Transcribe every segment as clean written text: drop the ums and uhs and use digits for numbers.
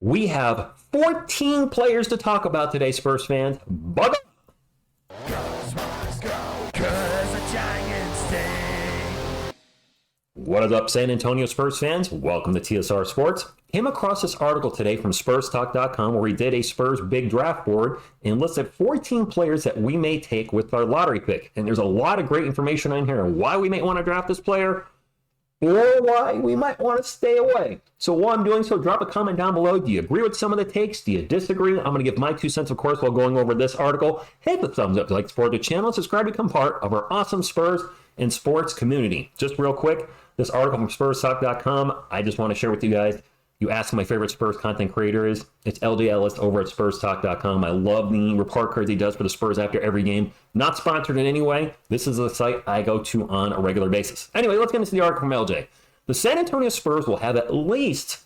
We have 14 players to talk about today, Spurs fans. Buckle up. What is up, San Antonio Spurs fans? Welcome to TSR Sports. Came across this article today from SpursTalk.com where we did a Spurs big draft board and listed 14 players that we may take with our lottery pick. And there's a lot of great information on here on why we may want to draft this player or why we might want to stay away. So while I'm doing so, drop a comment down below. Do you agree with some of the takes? Do you disagree? I'm going to give my 2 cents, of course, while going over this article. Hit the thumbs up to like support the channel. Subscribe to become part of our awesome Spurs and sports community. Just real quick, this article from SpursTalk.com, I just want to share with you guys. You ask who my favorite Spurs content creator is. It's LJ Ellis over at SpursTalk.com. I love the report cards he does for the Spurs after every game. Not sponsored in any way. This is the site I go to on a regular basis. Anyway, let's get into the article from LJ. The San Antonio Spurs will have at least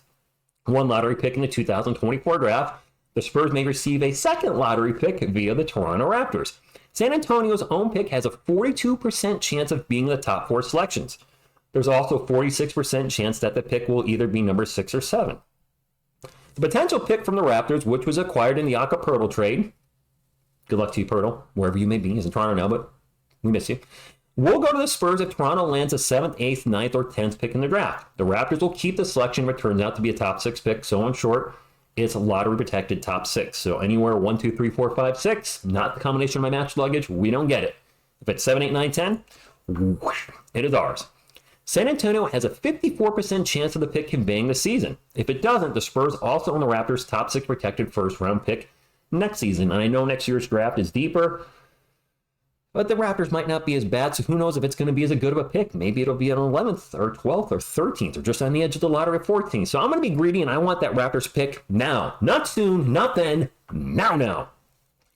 one lottery pick in the 2024 draft. The Spurs may receive a second lottery pick via the Toronto Raptors. San Antonio's own pick has a 42% chance of being the top 4 selections. There's also a 46% chance that the pick will either be number 6 or 7. The potential pick from the Raptors, which was acquired in the Pirtle trade, good luck to you, Pirtle, wherever you may be. He's in Toronto now, but we miss you, will go to the Spurs if Toronto lands a 7th, 8th, 9th, or 10th pick in the draft. The Raptors will keep the selection if it turns out to be a top 6 pick, so in short, it's a lottery-protected top 6. So anywhere 1, 2, 3, 4, 5, 6, not the combination of my match luggage, we don't get it. If it's 7, 8, 9, 10, whoosh, it is ours. San Antonio has a 54% chance of the pick conveying the season. If it doesn't, the Spurs also own the Raptors' top 6 protected first-round pick next season. And I know next year's draft is deeper, but the Raptors might not be as bad, so who knows if it's going to be as good of a pick. Maybe it'll be an 11th or 12th or 13th or just on the edge of the lottery at 14th. So I'm going to be greedy, and I want that Raptors pick now. Not soon, not then, now.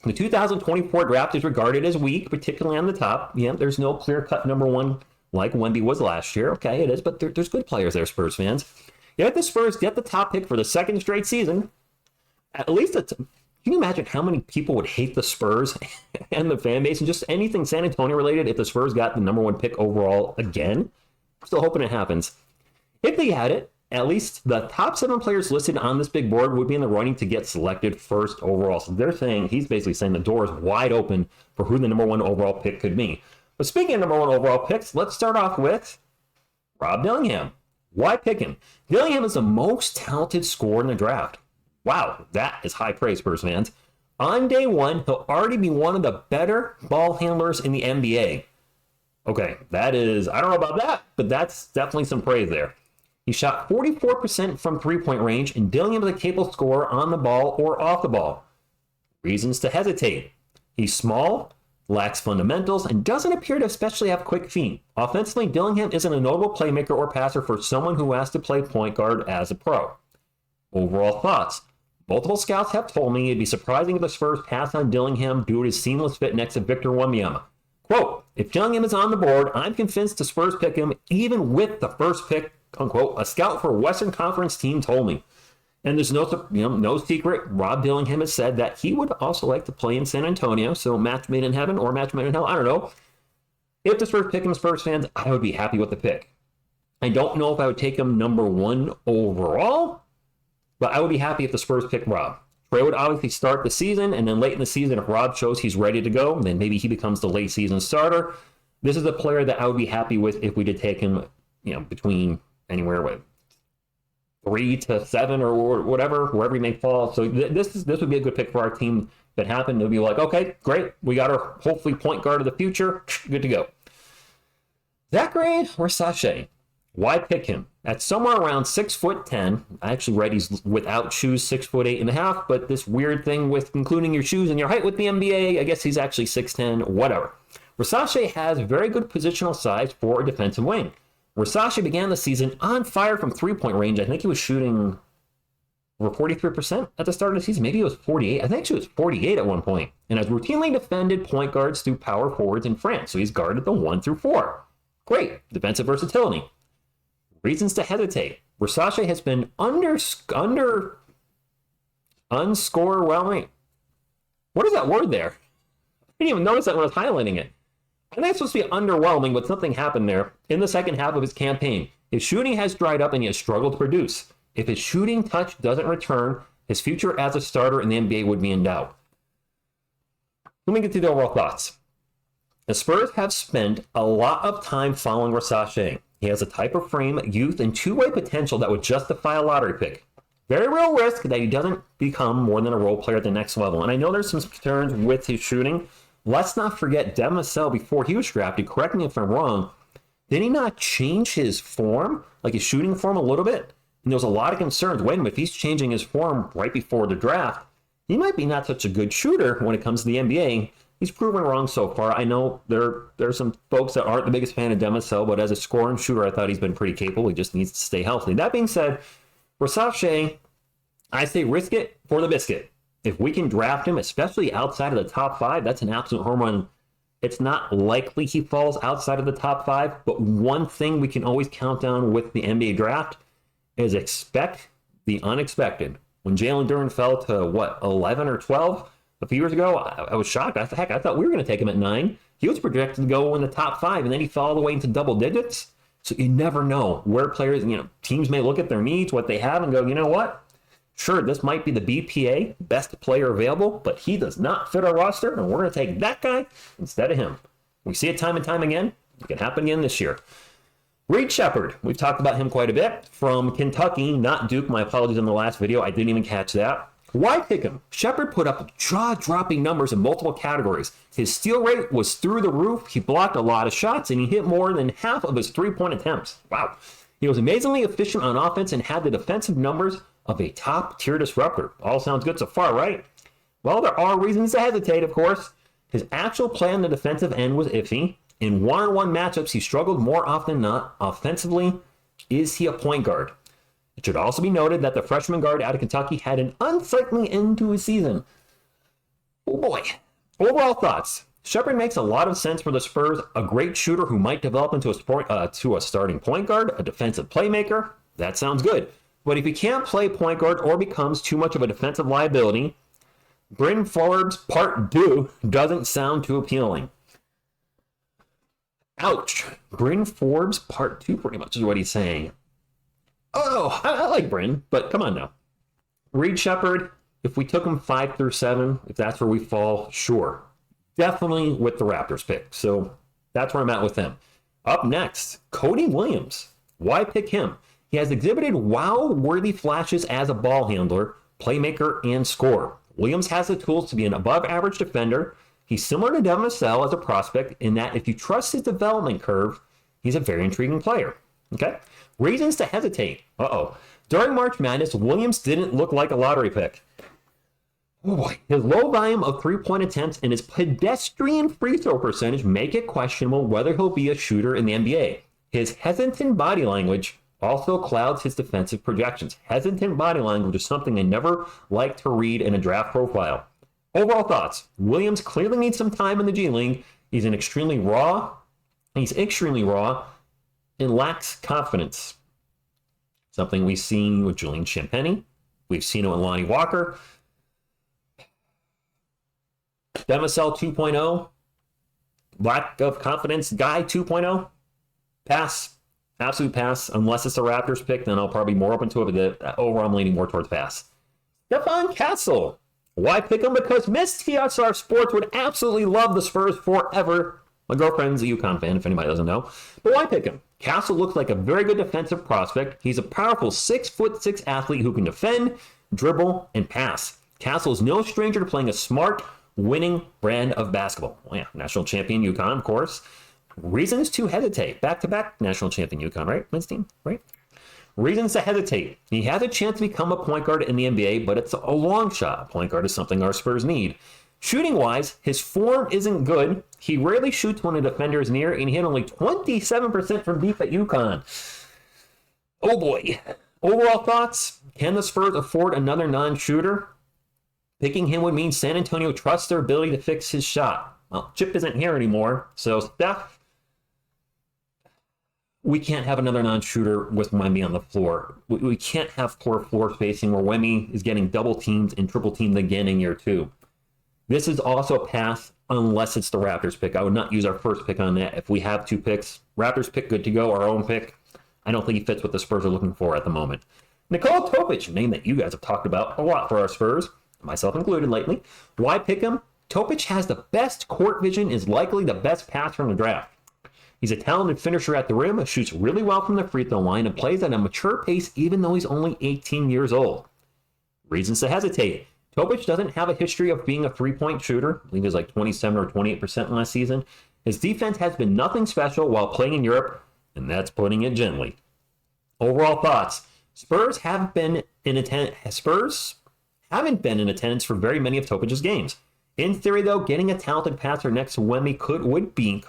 The 2024 draft is regarded as weak, particularly on the top. Yeah, there's no clear-cut number 1 like Wemby was last year. Okay, it is, but there's good players there, Spurs fans. Yet the Spurs get the top pick for the 2nd straight season. At least, can you imagine how many people would hate the Spurs and the fan base and just anything San Antonio related if the Spurs got the number 1 pick overall again? I'm still hoping it happens. If they had it, at least the top 7 players listed on this big board would be in the running to get selected first overall. So he's basically saying the door is wide open for who the number 1 overall pick could be. But speaking of number 1 overall picks, let's start off with Rob Dillingham. Why pick him? Dillingham is the most talented scorer in the draft. Wow, that is high praise, Spurs fans. On day 1, he'll already be one of the better ball handlers in the NBA. Okay, that is, I don't know about that, but that's definitely some praise there. He shot 44% from three-point range, and Dillingham is a capable scorer on the ball or off the ball. Reasons to hesitate. He's small, lacks fundamentals, and doesn't appear to especially have quick feet. Offensively, Dillingham isn't a notable playmaker or passer for someone who has to play point guard as a pro. Overall thoughts. Multiple scouts have told me it'd be surprising if the Spurs pass on Dillingham due to his seamless fit next to Victor Wembanyama. Quote, if Dillingham is on the board, I'm convinced the Spurs pick him even with the first pick, unquote, a scout for a Western Conference team told me. And there's no secret, Rob Dillingham has said that he would also like to play in San Antonio, so match made in heaven or match made in hell, I don't know. If the Spurs pick him, Spurs fans, I would be happy with the pick. I don't know if I would take him number 1 overall, but I would be happy if the Spurs pick Rob. Trey would obviously start the season, and then late in the season, if Rob shows he's ready to go, then maybe he becomes the late season starter. This is a player that I would be happy with if we did take him, between anywhere with 3 to 7 or whatever, wherever he may fall. So this would be a good pick for our team. If it happened, it would be like, okay, great. We got our hopefully point guard of the future. Good to go. Zachary Risacher. Why pick him? At somewhere around 6'10", I actually read he's without shoes 6'8.5", but this weird thing with including your shoes and your height with the NBA, I guess he's actually 6'10", whatever. Risacher has very good positional size for a defensive wing. Risacher began the season on fire from three-point range. I think he was shooting over 43% at the start of the season. Maybe it was 48. I think she was 48 at one point. And has routinely defended point guards through power forwards in France. So he's guarded the 1 through 4. Great defensive versatility. Reasons to hesitate. Risacher has been unscorewhelming. What is that word there? I didn't even notice that when I was highlighting it. I think it's supposed to be underwhelming, but something happened there in the second half of his campaign. His shooting has dried up and he has struggled to produce. If his shooting touch doesn't return, his future as a starter in the NBA would be in doubt. Let me get to the overall thoughts. The Spurs have spent a lot of time following Risacher. He has a type of frame, youth, and two-way potential that would justify a lottery pick. Very real risk that he doesn't become more than a role player at the next level. And I know there's some concerns with his shooting. Let's not forget Devin Vassell, before he was drafted, correct me if I'm wrong, did he not change his form, like his shooting form a little bit? And there was a lot of concerns. Wait a minute, if he's changing his form right before the draft, he might be not such a good shooter when it comes to the NBA. He's proven wrong so far. I know there's some folks that aren't the biggest fan of Devin Vassell, but as a scorer and shooter, I thought he's been pretty capable. He just needs to stay healthy. That being said, Risacher, I say risk it for the biscuit. If we can draft him, especially outside of the top 5, that's an absolute home run. It's not likely he falls outside of the top 5, but one thing we can always count on with the NBA draft is expect the unexpected. When Jalen Duren fell to, 11 or 12 a few years ago, I was shocked. I thought we were going to take him at 9. He was projected to go in the top 5, and then he fell all the way into double digits. So you never know where players, teams may look at their needs, what they have, and go, you know what? Sure, this might be the BPA, best player available, but he does not fit our roster, and we're going to take that guy instead of him. We see it time and time again. It can happen again this year. Reed Sheppard, we've talked about him quite a bit, from Kentucky, not Duke. My apologies in the last video. I didn't even catch that. Why pick him? Sheppard put up jaw-dropping numbers in multiple categories. His steal rate was through the roof. He blocked a lot of shots, and he hit more than half of his three-point attempts. Wow. He was amazingly efficient on offense and had the defensive numbers of a top-tier disruptor. All sounds good so far, right? Well, there are reasons to hesitate, of course. His actual play on the defensive end was iffy. In one-on-one matchups, he struggled more often than not. Offensively, is he a point guard? It should also be noted that the freshman guard out of Kentucky had an unsightly end to his season. Oh boy. Overall thoughts. Sheppard makes a lot of sense for the Spurs. A great shooter who might develop into a starting point guard, a defensive playmaker. That sounds good. But if he can't play point guard or becomes too much of a defensive liability, Bryn Forbes Part 2 doesn't sound too appealing. Ouch. Bryn Forbes Part 2 pretty much is what he's saying. Oh, I like Bryn, but come on now. Reed Sheppard, if we took him 5 through 7, if that's where we fall, sure. Definitely with the Raptors pick. So that's where I'm at with him. Up next, Cody Williams. Why pick him? He has exhibited wow-worthy flashes as a ball handler, playmaker, and scorer. Williams has the tools to be an above-average defender. He's similar to Devin Vassell as a prospect in that if you trust his development curve, he's a very intriguing player. Okay? Reasons to hesitate. During March Madness, Williams didn't look like a lottery pick. Oh boy. His low volume of three-point attempts and his pedestrian free throw percentage make it questionable whether he'll be a shooter in the NBA. His hesitant body language also clouds his defensive projections. Hesitant body language is something I never like to read in a draft profile. Overall thoughts. Williams clearly needs some time in the G League. He's extremely raw and lacks confidence. Something we've seen with Julian Champagnie. We've seen it with Lonnie Walker. Devin Vassell 2.0. Lack of confidence guy 2.0. Pass. Absolute pass. Unless it's a Raptors pick, then I'll probably be more open to it, but overall I'm leaning more towards pass. Stephon Castle. Why pick him? Because Miss TSR Sports would absolutely love the Spurs forever. My girlfriend's a UConn fan, if anybody doesn't know. But why pick him? Castle looks like a very good defensive prospect. He's a powerful 6'6" athlete who can defend, dribble, and pass. Castle is no stranger to playing a smart, winning brand of basketball. Well, yeah, national champion UConn, of course. Reasons to hesitate. Back-to-back national champion UConn, right? Men's team, right? Reasons to hesitate. He has a chance to become a point guard in the NBA, but it's a long shot. A point guard is something our Spurs need. Shooting-wise, his form isn't good. He rarely shoots when a defender is near, and he hit only 27% from deep at UConn. Oh boy. Overall thoughts? Can the Spurs afford another non-shooter? Picking him would mean San Antonio trusts their ability to fix his shot. Well, Chip isn't here anymore, so Steph, we can't have another non-shooter with Wemby on the floor. We can't have poor floor spacing where Wemby is getting double teamed and triple teamed again in year 2. This is also a pass unless it's the Raptors pick. I would not use our first pick on that. If we have 2 picks, Raptors pick, good to go. Our own pick, I don't think he fits what the Spurs are looking for at the moment. Nikola Topic, a name that you guys have talked about a lot for our Spurs, myself included lately. Why pick him? Topic has the best court vision, is likely the best passer in the draft. He's a talented finisher at the rim, shoots really well from the free throw line, and plays at a mature pace even though he's only 18 years old. Reasons to hesitate. Topic doesn't have a history of being a three-point shooter. I believe he was like 27 or 28% last season. His defense has been nothing special while playing in Europe, and that's putting it gently. Overall thoughts. Spurs haven't been in attendance for very many of Topic's games. In theory, though, getting a talented passer next to Wemby could have been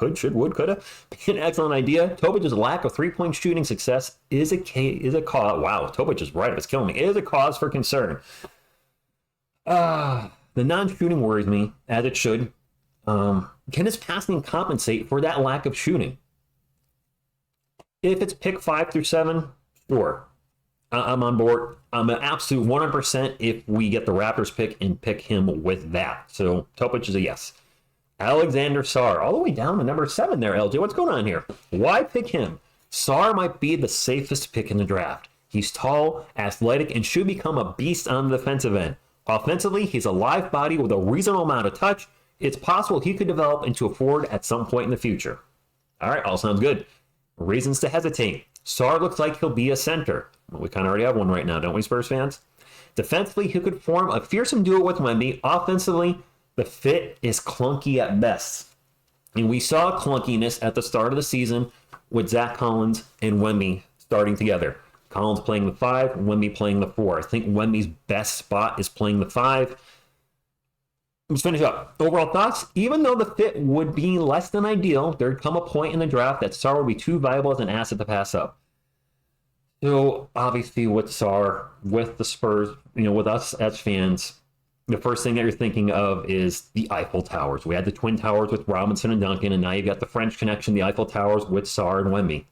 an excellent idea. Topic's lack of three-point shooting success is a cause. Wow, Topic is right. It's killing me. It is a cause for concern. The non-shooting worries me, as it should. Can his passing compensate for that lack of shooting? If it's pick 5 through 7, sure. I'm on board. I'm an absolute 100% if we get the Raptors pick and pick him with that. So Topic is a yes. Alexander Sarr, all the way down to number 7 there, LJ. What's going on here? Why pick him? Sarr might be the safest pick in the draft. He's tall, athletic, and should become a beast on the defensive end. Offensively, he's a live body with a reasonable amount of touch. It's possible he could develop into a forward at some point in the future. All right, all sounds good. Reasons to hesitate. Sarr looks like he'll be a center. Well, we kind of already have one right now, don't we, Spurs fans? Defensively, he could form a fearsome duo with Wemby. Offensively, the fit is clunky at best. And we saw clunkiness at the start of the season with Zach Collins and Wemby starting together. Collins playing the 5, Wemby playing the 4. I think Wemby's best spot is playing the 5. Let's finish up. Overall thoughts? Even though the fit would be less than ideal, there'd come a point in the draft that Sarr would be too valuable as an asset to pass up. So obviously with Sarr, with the Spurs, with us as fans, the first thing that you're thinking of is the Eiffel Towers. We had the Twin Towers with Robinson and Duncan, and now you got the French connection, the Eiffel Towers with Sarr and Wemby.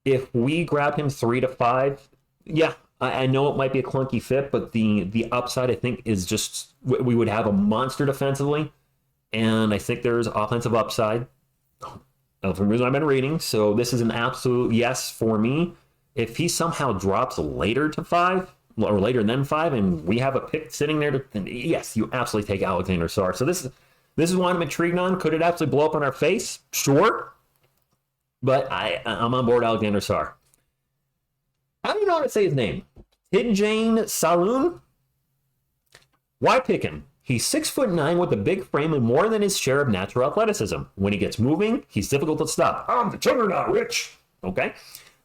If we grab him 3 to 5, yeah, I know it might be a clunky fit, but the upside, I think, is just we would have a monster defensively, and I think there's offensive upside. From the reason I've been reading, so this is an absolute yes for me. If he somehow drops later to 5, or later than 5, and we have a pick sitting there, then yes, you absolutely take Alexander Sarr. So this is one I'm intrigued on. Could it actually blow up on our face? Sure. But I'm on board Alexander Sarr. How do you know how to say his name? Tidjane Salaun? Why pick him? He's 6'9" with a big frame and more than his share of natural athleticism. When he gets moving, he's difficult to stop. I'm the juggernaut, Rich. Okay.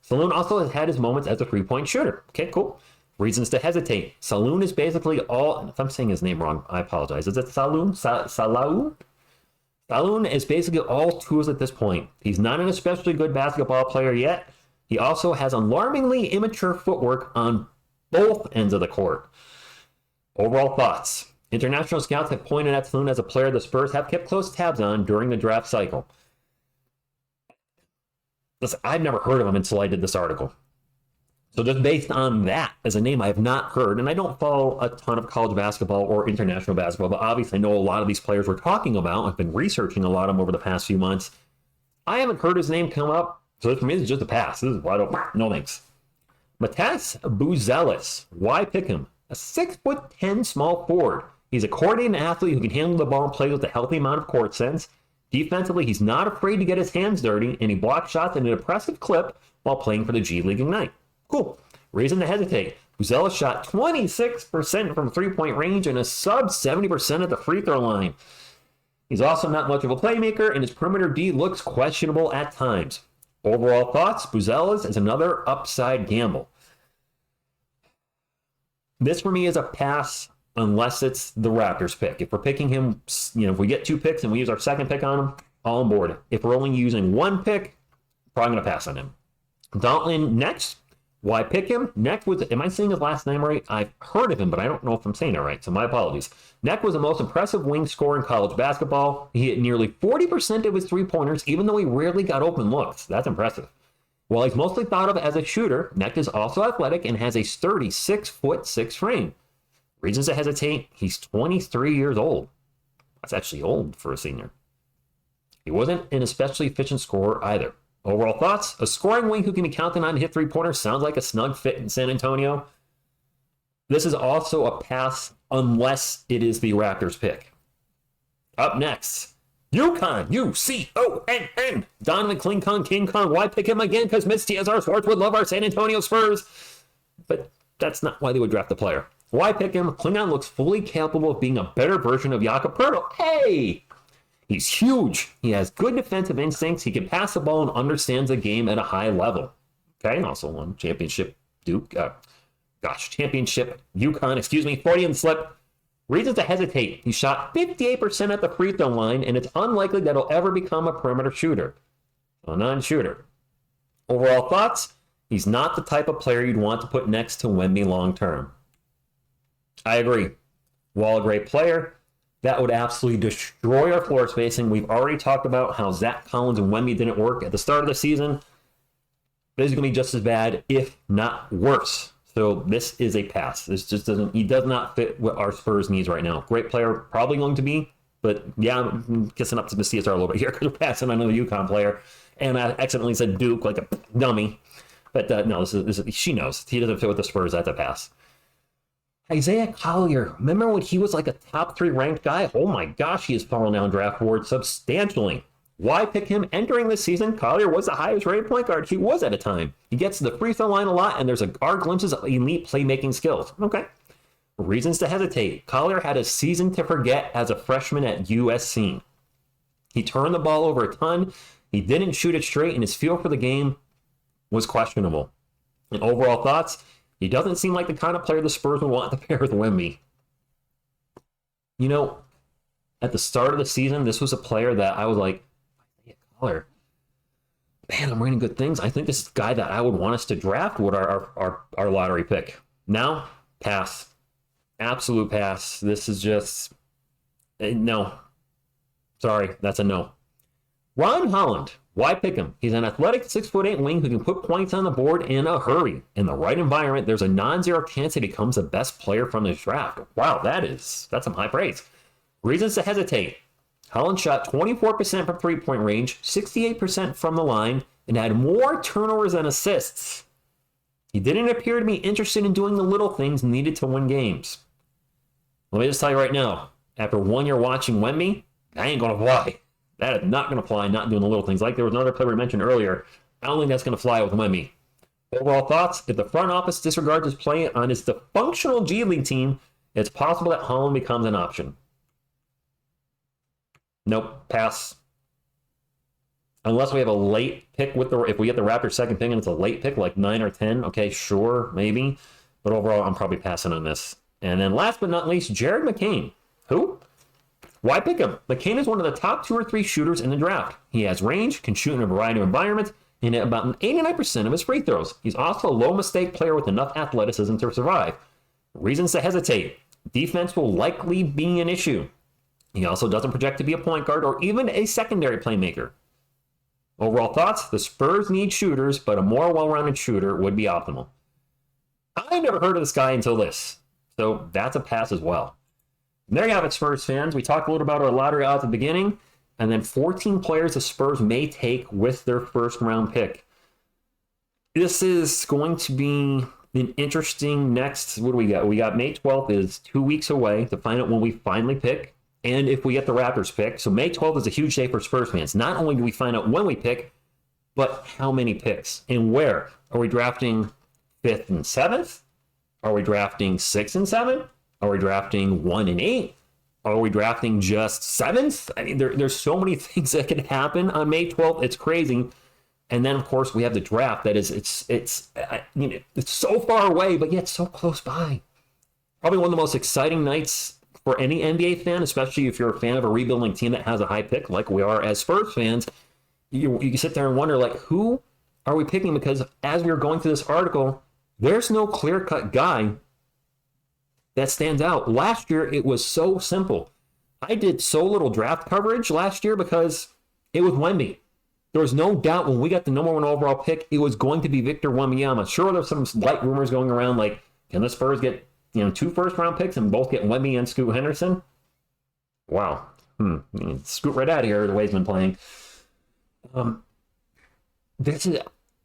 Salaun also has had his moments as a three-point shooter. Okay, cool. Reasons to hesitate. Salaun is basically all... If I'm saying his name wrong, I apologize. Is it Salaun? Salaun? Salaun is basically all tools at this point. He's not an especially good basketball player yet. He also has alarmingly immature footwork on both ends of the court. Overall thoughts. International scouts have pointed at Salaun as a player the Spurs have kept close tabs on during the draft cycle. Listen, I've never heard of him until I did this article. So just based on that as a name I have not heard, and I don't follow a ton of college basketball or international basketball, but obviously I know a lot of these players we're talking about. I've been researching a lot of them over the past few months. I haven't heard his name come up, so for me it's just a pass. This is wide open. No thanks. Matisse Buzelis. Why pick him? A 6'10" small forward. He's a coordinated athlete who can handle the ball and play with a healthy amount of court sense. Defensively, he's not afraid to get his hands dirty, and he blocks shots at an impressive clip while playing for the G League Ignite. Cool. Reason to hesitate. Buzelis shot 26% from three-point range and a sub 70% at the free throw line. He's also not much of a playmaker, and his perimeter D looks questionable at times. Overall thoughts, Buzelis is another upside gamble. This for me is a pass unless it's the Raptors pick. If we're picking him, if we get 2 picks and we use our second pick on him, all on board. If we're only using 1 pick, probably going to pass on him. Dalton next. Why pick him? Neck was, am I saying his last name right? I've heard of him, but I don't know if I'm saying it right, so my apologies. Neck was the most impressive wing scorer in college basketball. He hit nearly 40% of his three-pointers, even though he rarely got open looks. That's impressive. While he's mostly thought of as a shooter, Neck is also athletic and has a sturdy 6'6" frame. Reasons to hesitate, he's 23 years old. That's actually old for a senior. He wasn't an especially efficient scorer either. Overall thoughts, a scoring wing who can be counted on to hit three-pointers sounds like a snug fit in San Antonio. This is also a pass unless it is the Raptors pick. Up next, UConn, U-C-O-N-N. Donovan Clingan, King Kong. Why pick him again? Because Miss TSR Sports would love our San Antonio Spurs. But that's not why they would draft the player. Why pick him? Clingan looks fully capable of being a better version of Jakob Poeltl. Hey! He's huge. He has good defensive instincts. He can pass the ball and understands the game at a high level. Okay, also won championship championship UConn, Freudian slip. Reasons to hesitate. He shot 58% at the free throw line, and it's unlikely that he'll ever become a perimeter shooter. A non-shooter. Overall thoughts? He's not the type of player you'd want to put next to Wemby long term. I agree. While a great player, that would absolutely destroy our floor spacing. We've already talked about how Zach Collins and Wemby didn't work at the start of the season. This is going to be just as bad, if not worse. So this is a pass. This just doesn't, he does not fit what our Spurs needs right now. Great player, probably going to be, but yeah, I'm kissing up to the CSR a little bit here because we're passing on another UConn player. And I accidentally said Duke like a dummy. But no, this is, she knows. He doesn't fit with the Spurs. That's a pass. Isaiah Collier, remember when he was like a top 3 ranked guy? Oh my gosh, he has fallen down draft board substantially. Why pick him entering this season? Collier was the highest rated point guard he was at a time. He gets to the free throw line a lot, and are glimpses of elite playmaking skills. Okay. Reasons to hesitate. Collier had a season to forget as a freshman at USC. He turned the ball over a ton. He didn't shoot it straight, and his feel for the game was questionable. And overall thoughts? He doesn't seem like the kind of player the Spurs would want to pair with Wemby. You know, at the start of the season, this was a player that I was like, Collier, man, I'm reading good things. I think this is the guy that I would want us to draft with our lottery pick. Now, pass. Absolute pass. This is just, no. Sorry, that's a no. Ron Holland. Why pick him? He's an athletic 6'8" wing who can put points on the board in a hurry. In the right environment, there's a non-zero chance that he becomes the best player from this draft. Wow, that's some high praise. Reasons to hesitate. Holland shot 24% from three-point range, 68% from the line, and had more turnovers than assists. He didn't appear to be interested in doing the little things needed to win games. Let me just tell you right now, after 1 year watching Wemby, that ain't going to fly. That is not going to fly, not doing the little things. Like there was another player we mentioned earlier. I don't think that's going to fly with Wemby. Overall thoughts? If the front office disregards his play on his dysfunctional G League team, it's possible that Holland becomes an option. Nope, pass. Unless we have a late pick if we get the Raptors' second pick and it's a late pick, like 9 or 10, okay, sure, maybe. But overall, I'm probably passing on this. And then last but not least, Jared McCain. Who? Why pick him? McCain is one of the top 2 or 3 shooters in the draft. He has range, can shoot in a variety of environments, and at about 89% of his free throws. He's also a low-mistake player with enough athleticism to survive. Reasons to hesitate. Defense will likely be an issue. He also doesn't project to be a point guard or even a secondary playmaker. Overall thoughts? The Spurs need shooters, but a more well-rounded shooter would be optimal. I never heard of this guy until this, so that's a pass as well. And there you have it, Spurs fans. We talked a little about our lottery odds at the beginning, and then 14 players the Spurs may take with their first-round pick. This is going to be an interesting next, what do we got? We got May 12th is 2 weeks away to find out when we finally pick. And if we get the Raptors pick, so May 12th is a huge day for Spurs fans. Not only do we find out when we pick, but how many picks and where. Are we drafting 5th and 7th? Are we drafting 6th and 7th? Are we drafting 1 and 8? Are we drafting just 7th? I mean, there's so many things that can happen on May 12th. It's crazy. And then, of course, we have the draft. That is, it's so far away, but yet so close by. Probably one of the most exciting nights for any NBA fan, especially if you're a fan of a rebuilding team that has a high pick, like we are as Spurs fans. You sit there and wonder, like, who are we picking? Because as we were going through this article, there's no clear-cut guy that stands out. Last year, it was so simple. I did so little draft coverage last year because it was Wemby. There was no doubt when we got the number 1 overall pick, it was going to be Victor Wembanyama. Sure, there's some light rumors going around, like, can the Spurs get 2 first-round picks and both get Wemby and Scoot Henderson? Wow. Scoot right out of here, the way he's been playing.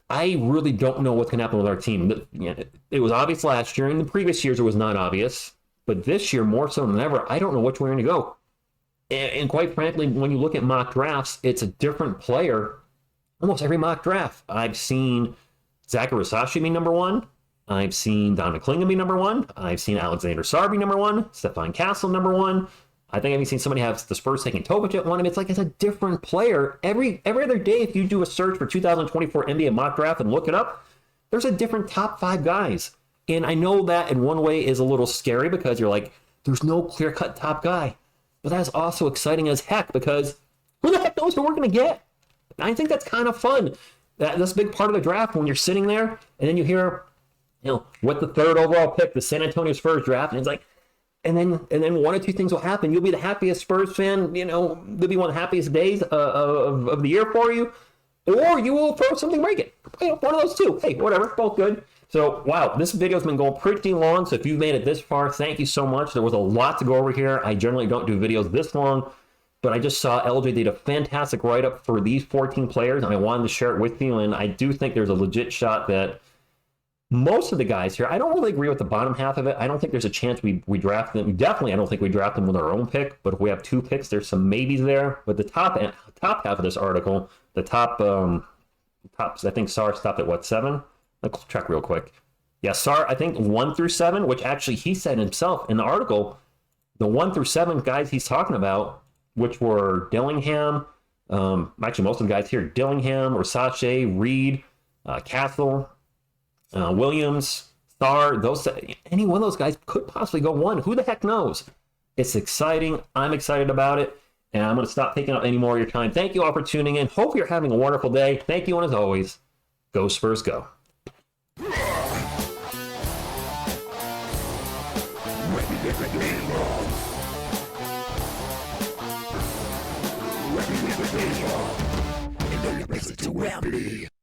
I I really don't know what's going to happen with our team. It was obvious last year. In the previous years, it was not obvious. But this year, more so than ever, I don't know which way we're going to go. And quite frankly, when you look at mock drafts, it's a different player almost every mock draft. I've seen Zachary Risacher be number one. I've seen Donovan Clingan be number one. I've seen Alexander Sarr be number one. Stephon Castle number one. I think I've seen somebody have the Spurs taking Topic at one. I mean, it's a different player. Every other day, if you do a search for 2024 NBA mock draft and look it up, there's a different top 5 guys. And I know that in one way is a little scary because you're like, there's no clear-cut top guy. But that's also exciting as heck because who the heck knows who we're going to get? I think that's kind of fun. That's a big part of the draft when you're sitting there and then you hear, what the 3rd overall pick, the San Antonio Spurs draft, and it's like, and then one or two things will happen. You'll be the happiest Spurs fan, there'll be one of the happiest days of the year for you, or you will throw something break it. One of those two. Hey, whatever, both good. So, wow, this video's been going pretty long, so if you've made it this far, thank you so much. There was a lot to go over here. I generally don't do videos this long, but I just saw LJ did a fantastic write-up for these 14 players, and I wanted to share it with you, and I do think there's a legit shot that most of the guys here, I don't really agree with the bottom half of it. I don't think there's a chance we draft them. Definitely, I don't think we draft them with our own pick, but if we have 2 picks, there's some maybes there. But the top half of this article, the top, I think Sarr stopped at what, 7? Let's check real quick. Yeah, Sarr, I think 1 through 7, which actually he said himself in the article, the 1 through 7 guys he's talking about, which were Dillingham, actually most of the guys here, Dillingham, Risacher, Reed, Castle, Williams, Sarr, any one of those guys could possibly go 1. Who the heck knows? It's exciting. I'm excited about it. And I'm going to stop taking up any more of your time. Thank you all for tuning in. Hope you're having a wonderful day. Thank you, and as always, go Spurs, go. Ready to